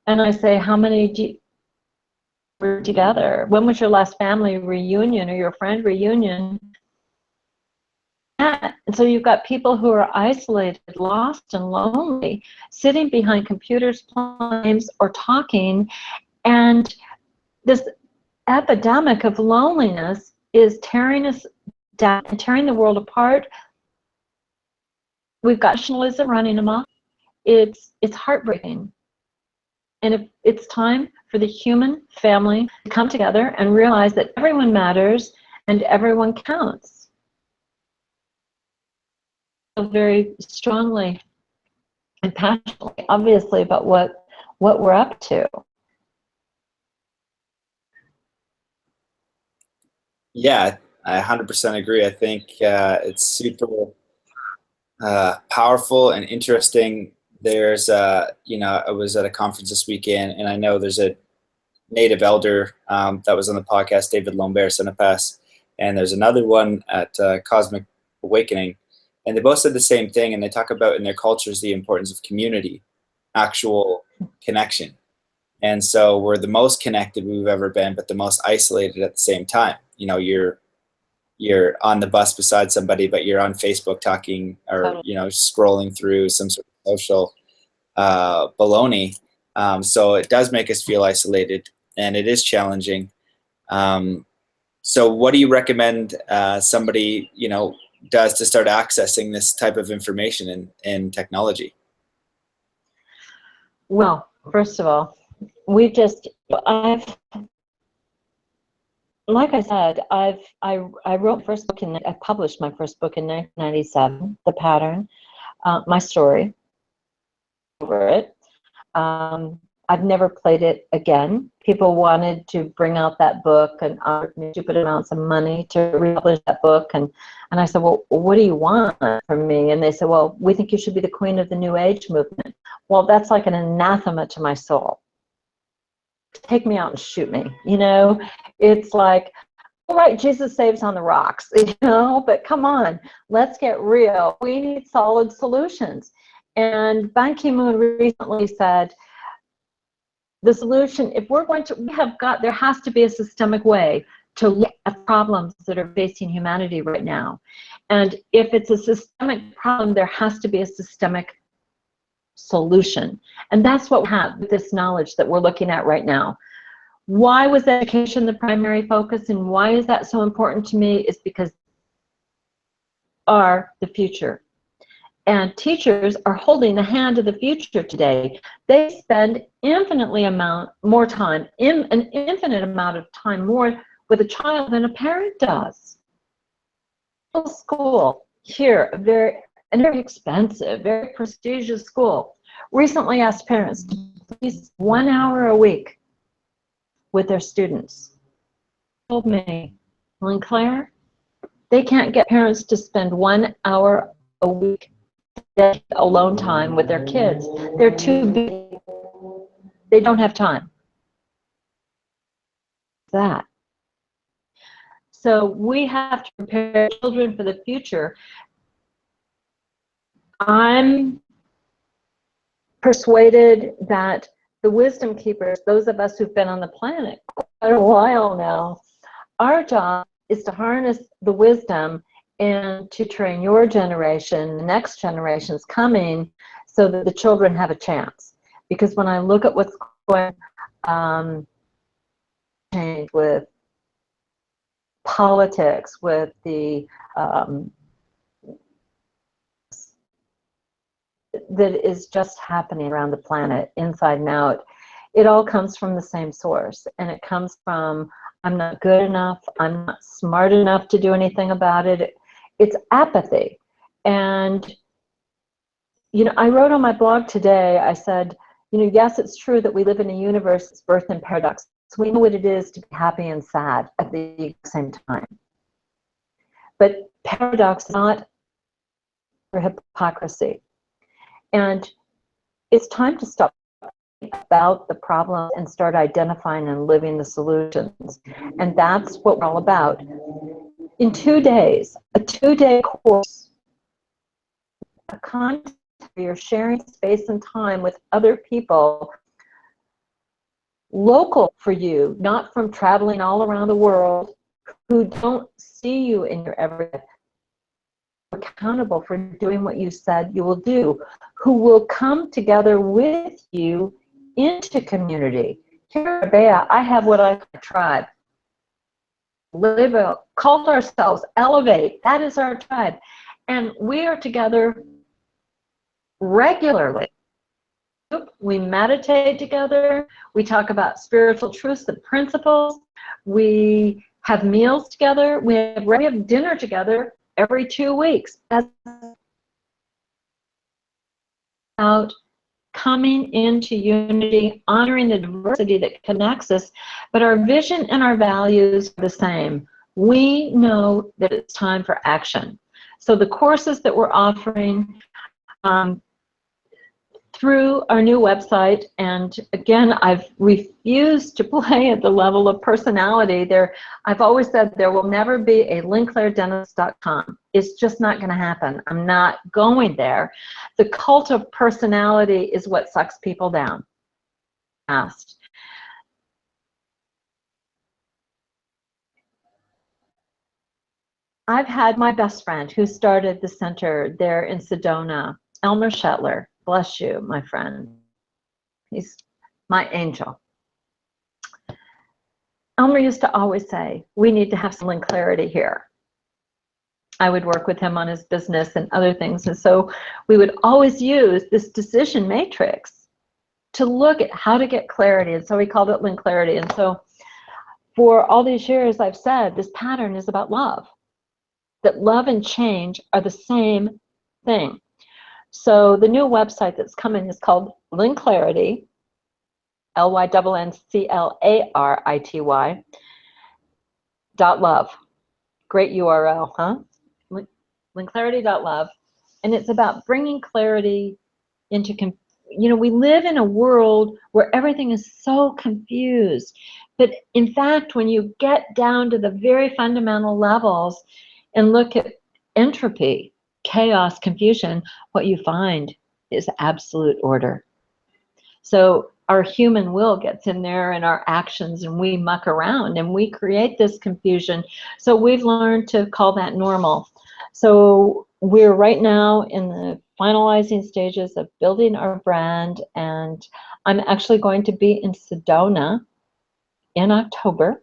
and I say, how many do you were together? When was your last family reunion or your friend reunion? And so you've got people who are isolated, lost, and lonely, sitting behind computers, playing games, or talking, and this epidemic of loneliness is tearing us down and tearing the world apart. We've got nationalism running amok. It's heartbreaking. And it's time for the human family to come together and realize that everyone matters and everyone counts. Very strongly and passionately, obviously, about what we're up to. Yeah, I 100% agree. I think it's super powerful and interesting. There's, you know, I was at a conference this weekend, and I know there's a native elder that was on the podcast, David Lombaire Senepas, and there's another one at Cosmic Awakening, and they both said the same thing, and they talk about in their cultures the importance of community, actual connection. And so we're the most connected we've ever been, but the most isolated at the same time. You know, you're on the bus beside somebody, but you're on Facebook talking or, you know, scrolling through some sort of social baloney. So it does make us feel isolated, and it is challenging. So what do you recommend somebody, you know, does to start accessing this type of information in technology? Well, first of all, like I said, I wrote first book I published my first book in 1997, The Pattern, my story over it. I've never played it again. People wanted to bring out that book and offered me stupid amounts of money to republish that book, and I said, well, what do you want from me? And they said, well, we think you should be the queen of the New Age movement. Well, that's like an anathema to my soul. Take me out and shoot me, you know? It's like, all right, Jesus saves on the rocks, you know, but come on, let's get real. We need solid solutions. And Ban Ki-moon recently said, the solution, if we're going to, there has to be a systemic way to look at problems that are facing humanity right now. And if it's a systemic problem, there has to be a systemic solution. And that's what we have with this knowledge that we're looking at right now. Why was education the primary focus, and why is that so important to me? Is because are the future. And teachers are holding the hand of the future today. They spend infinitely more time, an infinite amount of time more with a child than a parent does. School here, a very expensive, very prestigious school, recently asked parents to please 1 hour a week with their students. Told me, Lynnclaire, they can't get parents to spend 1 hour a week alone time with their kids. They're too busy. They don't have time. That. So we have to prepare children for the future. I'm persuaded that the wisdom keepers, those of us who've been on the planet quite a while now, our job is to harness the wisdom and to train your generation, the next generations coming, so that the children have a chance. Because when I look at what's going on with politics, with the that is just happening around the planet, inside and out, it all comes from the same source. And it comes from, I'm not good enough, I'm not smart enough to do anything about it. It's apathy. And, you know, I wrote on my blog today, I said, you know, yes, it's true that we live in a universe that's birth and paradox. So we know what it is to be happy and sad at the same time. But paradox is not for hypocrisy. And it's time to stop about the problem and start identifying and living the solutions. And that's what we're all about. In 2 days, a 2-day course, a content where you're sharing space and time with other people local for you, not from traveling all around the world, who don't see you in your everyday, accountable for doing what you said you will do, who will come together with you into community. Here at Bea, I have what I call a tribe. Live out, call ourselves, elevate. That is our tribe. And we are together regularly. We meditate together. We talk about spiritual truths and principles. We have meals together. We have dinner together every 2 weeks. That's about coming into unity, honoring the diversity that connects us, but our vision and our values are the same. We know that it's time for action. So the courses that we're offering through our new website, and again, I've refused to play at the level of personality. I've always said there will never be a lynnclairedennis.com. It's just not going to happen. I'm not going there. The cult of personality is what sucks people down. I've had my best friend who started the center there in Sedona, Elmer Shetler. Bless you, my friend. He's my angel. Elmer used to always say, we need to have some clarity here. I would work with him on his business and other things. And so we would always use this decision matrix to look at how to get clarity. And so we called it Lynnclarity. And so for all these years, I've said this pattern is about love, that love and change are the same thing. So the new website that's coming is called Lynnclarity, LYNNCLARITY .love. Great URL, huh? Lynnclarity.love. And it's about bringing clarity into, you know, we live in a world where everything is so confused. But in fact, when you get down to the very fundamental levels and look at entropy, chaos, confusion, what you find is absolute order. So our human will gets in there and our actions, and we muck around and we create this confusion. So we've learned to call that normal. So we're right now in the finalizing stages of building our brand, and I'm actually going to be in Sedona in October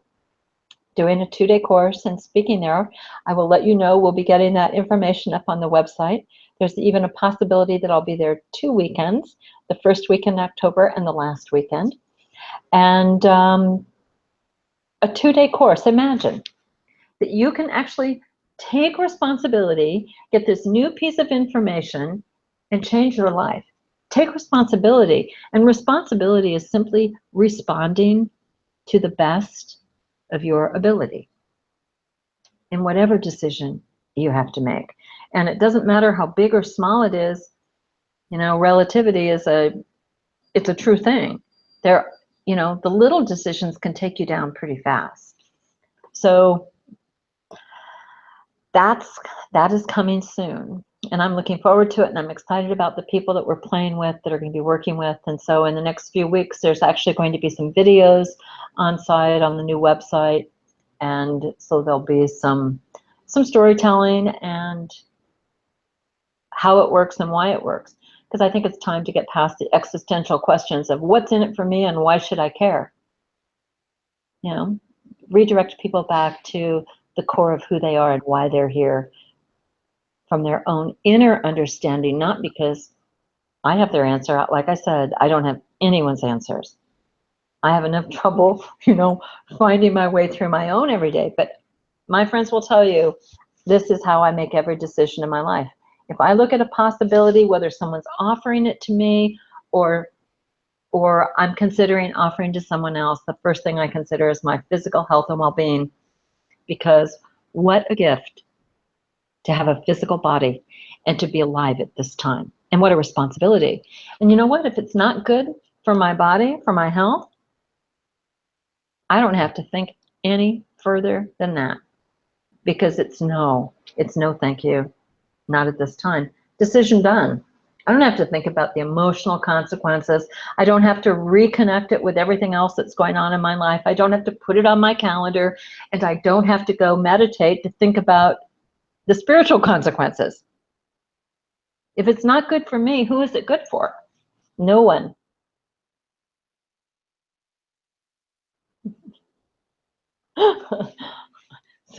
doing a 2-day course and speaking there. I will let you know. We'll be getting that information up on the website. There's even a possibility that I'll be there 2 weekends, the first weekend in October and the last weekend. And a 2-day course. Imagine that you can actually take responsibility, get this new piece of information, and change your life. Take responsibility. And responsibility is simply responding to the best of your ability in whatever decision you have to make. And it doesn't matter how big or small it is. You know, relativity is it's a true thing. There, you know, the little decisions can take you down pretty fast. So that is coming soon, and I'm looking forward to it, and I'm excited about the people that we're playing with, that are going to be working with. And so in the next few weeks, there's actually going to be some videos on site on the new website, and so there'll be some storytelling and how it works and why it works, because I think it's time to get past the existential questions of what's in it for me and why should I care. You know, redirect people back to the core of who they are and why they're here, from their own inner understanding, not because I have their answer. Like I said, I don't have anyone's answers. I have enough trouble, you know, finding my way through my own every day. But my friends will tell you, this is how I make every decision in my life. If I look at a possibility, whether someone's offering it to me or I'm considering offering to someone else, the first thing I consider is my physical health and well-being. Because what a gift to have a physical body and to be alive at this time. And what a responsibility. And you know what? If it's not good for my body, for my health, I don't have to think any further than that. Because it's no thank you. Not at this time. Decision done. I don't have to think about the emotional consequences. I don't have to reconnect it with everything else that's going on in my life. I don't have to put it on my calendar, and I don't have to go meditate to think about the spiritual consequences. If it's not good for me, who is it good for? No one.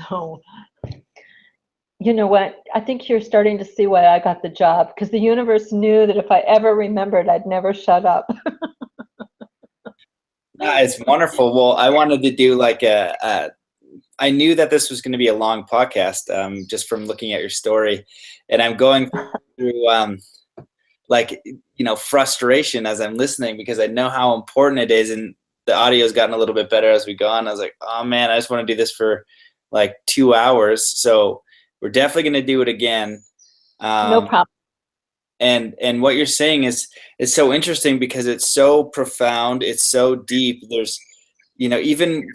So, you know what? I think you're starting to see why I got the job, because the universe knew that if I ever remembered, I'd never shut up. It's wonderful. Well, I wanted to do like I knew that this was going to be a long podcast, just from looking at your story, and I'm going through like, you know, frustration as I'm listening, because I know how important it is, and the audio's gotten a little bit better as we go on. I was like, oh man, I just want to do this for like 2 hours. So we're definitely going to do it again. No problem. And what you're saying is so interesting, because it's so profound. It's so deep. There's, you know, even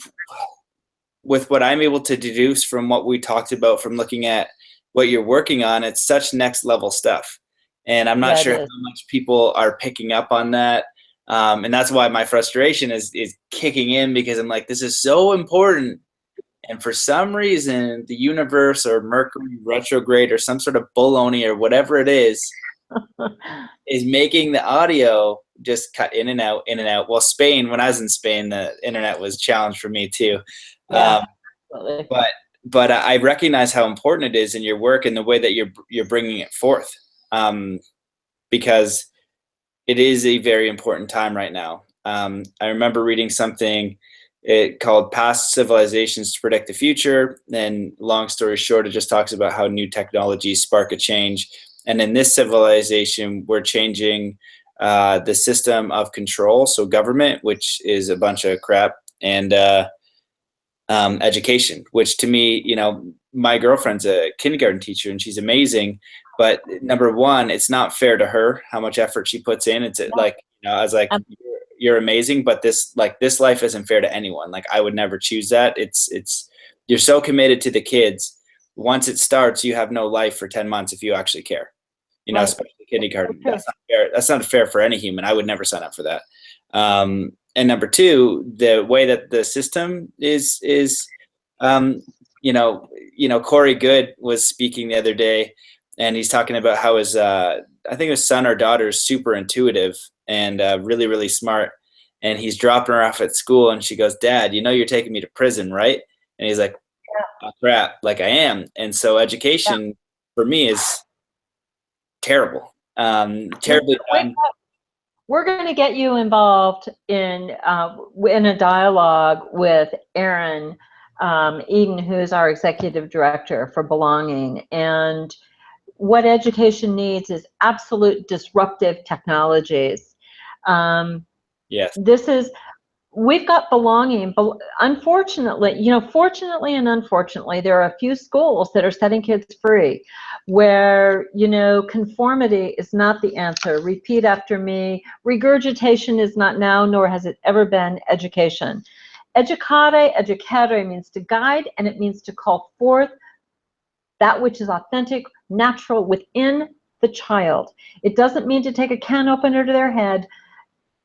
with what I'm able to deduce from what we talked about, from looking at what you're working on, it's such next level stuff. And I'm not sure how much people are picking up on that. And that's why my frustration is kicking in, because I'm like, this is so important. And for some reason, the universe or Mercury retrograde or some sort of baloney or whatever it is making the audio just cut in and out, in and out. Well, Spain, when I was in Spain, the internet was challenged for me too. Yeah, but I recognize how important it is in your work and the way that you're bringing it forth, because it is a very important time right now. I remember reading something called Past Civilizations to Predict the Future. And long story short, it just talks about how new technologies spark a change. And in this civilization, we're changing the system of control. So government, which is a bunch of crap, and education, which to me, you know, my girlfriend's a kindergarten teacher and she's amazing. But number one, it's not fair to her how much effort she puts in. It's like, you know, I was like, you're amazing, but this life isn't fair to anyone. Like, I would never choose that. It's you're so committed to the kids. Once it starts, you have no life for 10 months if you actually care. You know, especially kindergarten. That's not fair. That's not fair for any human. I would never sign up for that. And number two, the way that the system is Corey Good was speaking the other day, and he's talking about how his I think his son or daughter is super intuitive and really, really smart. And he's dropping her off at school, and she goes, "Dad, you're taking me to prison, right?" And he's like, "Oh, crap, like I am." And so education for me is terrible, terribly done. We're going to get you involved in a dialogue with Aaron Eden, who's our executive director for Belonging. And what education needs is absolute disruptive technologies. Yes. We've got Belonging, but unfortunately, fortunately and unfortunately, there are a few schools that are setting kids free where, conformity is not the answer. Repeat after me. Regurgitation is not now, nor has it ever been education. Educare means to guide, and it means to call forth that which is authentic, natural within the child. It doesn't mean to take a can opener to their head,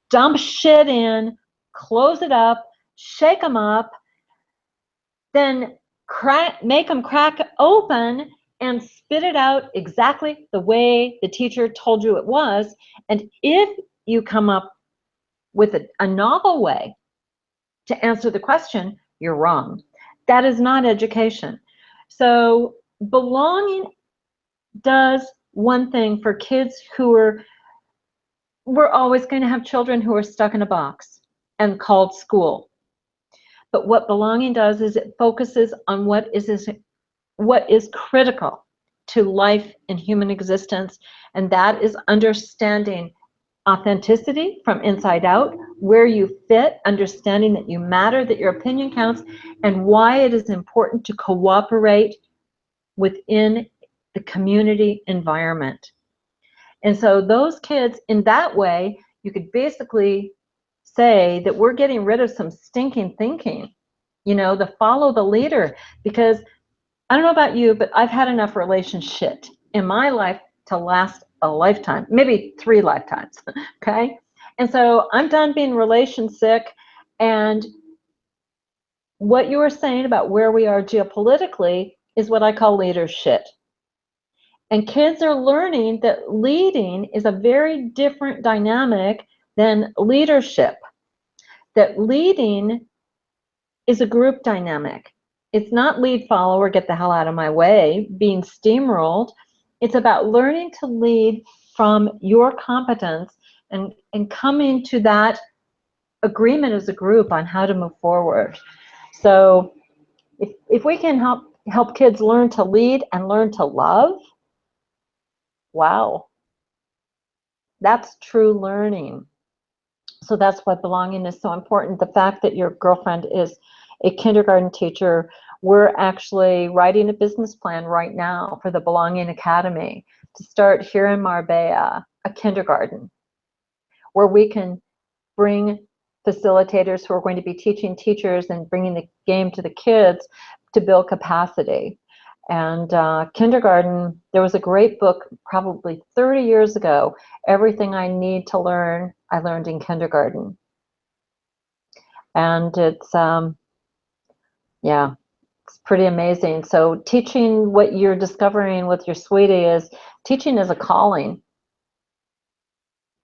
dump shit in, close it up, shake them up, then make them crack open and spit it out exactly the way the teacher told you it was. And if you come up with a novel way to answer the question, you're wrong. That is not education. So Belonging does one thing for kids we're always going to have children who are stuck in a box and called school. But what Belonging does is it focuses on what is critical to life and human existence, and that is understanding authenticity from inside out, where you fit, understanding that you matter, that your opinion counts, and why it is important to cooperate within the community environment. And so those kids, in that way, you could basically say that we're getting rid of some stinking thinking, the follow the leader. Because I don't know about you, but I've had enough relationship in my life to last a lifetime, maybe 3 lifetimes, okay? And so I'm done being relation sick. And what you were saying about where we are geopolitically is what I call leadership. And kids are learning that leading is a very different dynamic than leadership. That leading is a group dynamic. It's not lead, follower, get the hell out of my way, being steamrolled. It's about learning to lead from your competence and coming to that agreement as a group on how to move forward. So if we can help kids learn to lead and learn to love, wow, that's true learning. So that's why Belonging is so important. The fact that your girlfriend is a kindergarten teacher, we're actually writing a business plan right now for the Belonging Academy to start here in Marbella, a kindergarten, where we can bring facilitators who are going to be teaching teachers and bringing the game to the kids to build capacity. And kindergarten, there was a great book probably 30 years ago, Everything I Need to Learn, I Learned in Kindergarten. And it's, it's pretty amazing. So teaching, what you're discovering with your sweetie is teaching is a calling.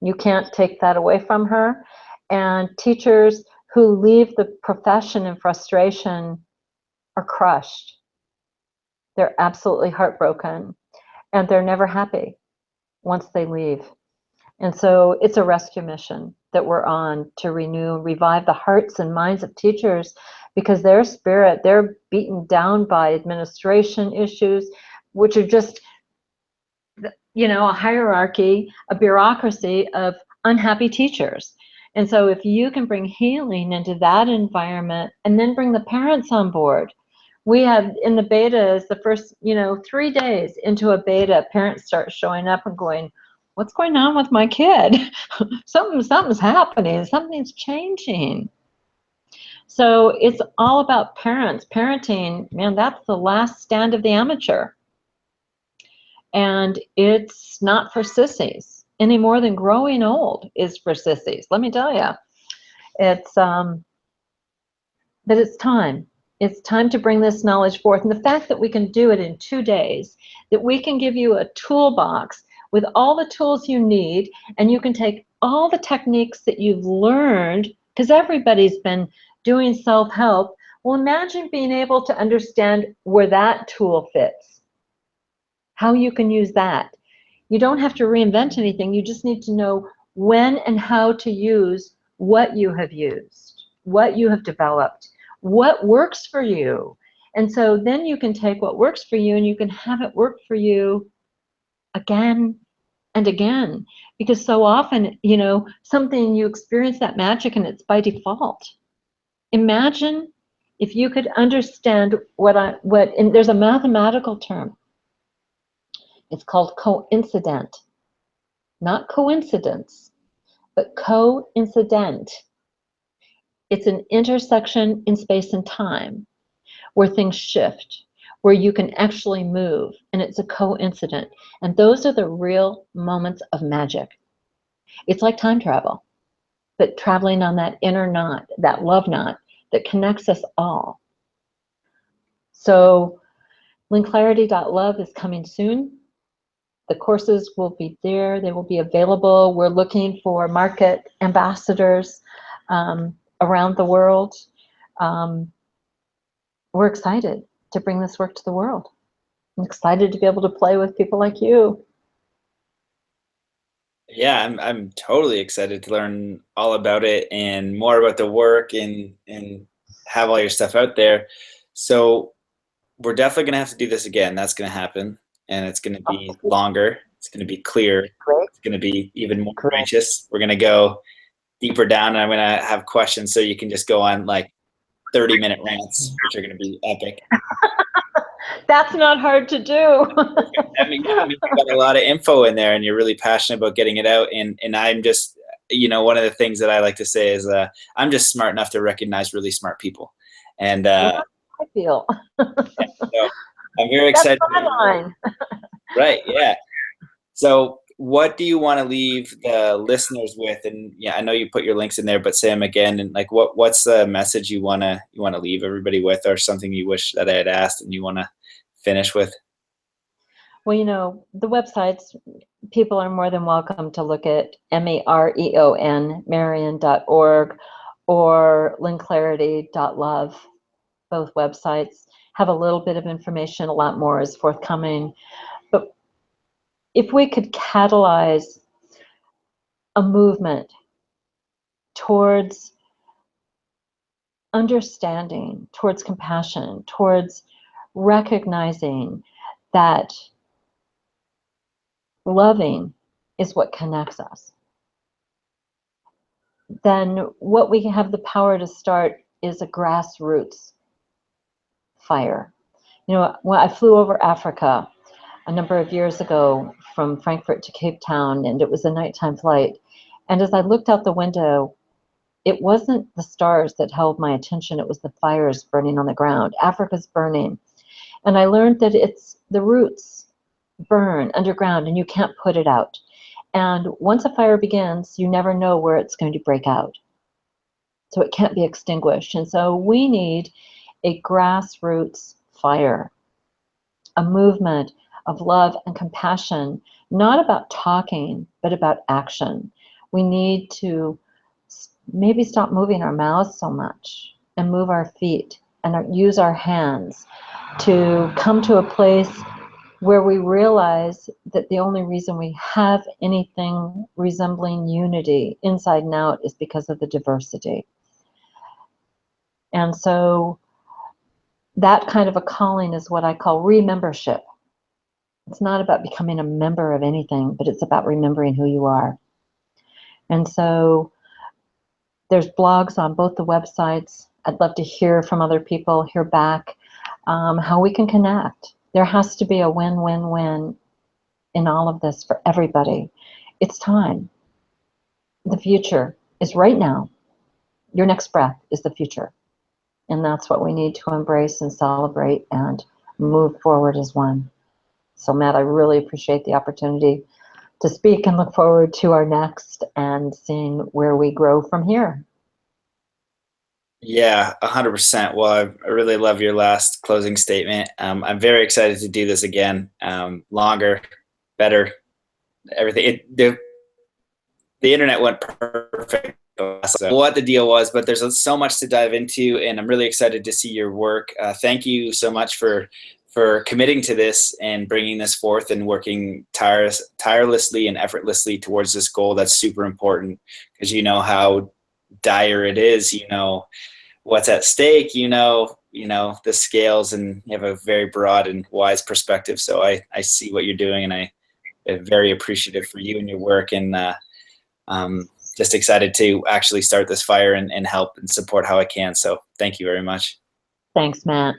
You can't take that away from her. And teachers who leave the profession in frustration are crushed. They're absolutely heartbroken, and they're never happy once they leave. And so it's a rescue mission that we're on to revive the hearts and minds of teachers, because their spirit, they're beaten down by administration issues, which are just, a hierarchy, a bureaucracy of unhappy teachers. And so if you can bring healing into that environment and then bring the parents on board. We had in the betas, the first, 3 days into a beta, parents start showing up and going, what's going on with my kid? Something's happening. Something's changing. So it's all about parents. Parenting, man, that's the last stand of the amateur. And it's not for sissies any more than growing old is for sissies. Let me tell you. It's but it's time. It's time to bring this knowledge forth. And the fact that we can do it in 2 days, that we can give you a toolbox with all the tools you need, and you can take all the techniques that you've learned, because everybody's been doing self-help. Well, imagine being able to understand where that tool fits, how you can use that. You don't have to reinvent anything. You just need to know when and how to use what you have used, what you have developed, what works for you. And so then you can take what works for you and you can have it work for you again and again. Because so often, you know, something you experience that magic and it's by default. Imagine if you could understand and there's a mathematical term. It's called coincident. Not coincidence, but coincident. It's an intersection in space and time where things shift, where you can actually move, and it's a coincident. And those are the real moments of magic. It's like time travel, but traveling on that inner knot, that love knot that connects us all. So Lynnclarity.love is coming soon. The courses will be there. They will be available. We're looking for market ambassadors around the world. We're excited to bring this work to the world. I'm excited to be able to play with people like you. Yeah, I'm totally excited to learn all about it and more about the work and have all your stuff out there. So we're definitely gonna have to do this again. That's gonna happen, and it's gonna be longer. It's gonna be clear. Great. It's gonna be even more Great. righteous. We're gonna go deeper down, and I'm gonna have questions so you can just go on like 30-minute rants, which are gonna be epic. That's not hard to do. I mean, you've got a lot of info in there, and you're really passionate about getting it out. And I'm just, you know, one of the things that I like to say is I'm just smart enough to recognize really smart people. And I feel. so I'm very excited. That's my line. Right, yeah. So what do you want to leave the listeners with? And yeah, I know you put your links in there, but say them again. And like, what's the message you wanna leave everybody with, or something you wish that I had asked and you want to finish with? Well, you know, the websites, people are more than welcome to look at Mereon, Mereon.org, or Lynnclarity.love. Both websites have a little bit of information. A lot more is forthcoming. But if we could catalyze a movement towards understanding, towards compassion, towards recognizing that loving is what connects us, then what we have the power to start is a grassroots fire. You know, when I flew over Africa a number of years ago from Frankfurt to Cape Town, and it was a nighttime flight, and as I looked out the window, it wasn't the stars that held my attention, it was the fires burning on the ground. Africa's burning. And I learned that it's the roots burn underground and you can't put it out. And once a fire begins, you never know where it's going to break out. So it can't be extinguished. And so we need a grassroots fire, a movement of love and compassion, not about talking, but about action. We need to maybe stop moving our mouths so much and move our feet and use our hands to come to a place where we realize that the only reason we have anything resembling unity inside and out is because of the diversity. And so that kind of a calling is what I call remembership. It's not about becoming a member of anything, but it's about remembering who you are. And so there's blogs on both the websites. I'd love to hear from other people, hear back how we can connect. There has to be a win-win-win in all of this for everybody. It's time. The future is right now. Your next breath is the future. And that's what we need to embrace and celebrate and move forward as one. So Matt, I really appreciate the opportunity to speak and look forward to our next and seeing where we grow from here. Yeah, 100%. Well, I really love your last closing statement. I'm very excited to do this again. Longer, better, everything. The internet went perfect. So what the deal was, but there's so much to dive into, and I'm really excited to see your work. Thank you so much for committing to this and bringing this forth and working tirelessly and effortlessly towards this goal. That's super important because you know how dire it is. You know what's at stake. You know the scales, and you have a very broad and wise perspective. So I see what you're doing, and I am very appreciative for you and your work, and just excited to actually start this fire and help and support how I can. So thank you very much. Thanks, Matt.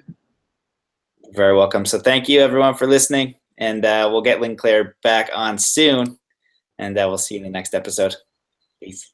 Very welcome. So thank you everyone for listening, and we'll get Lynnclaire back on soon, and we'll see you in the next episode. Peace.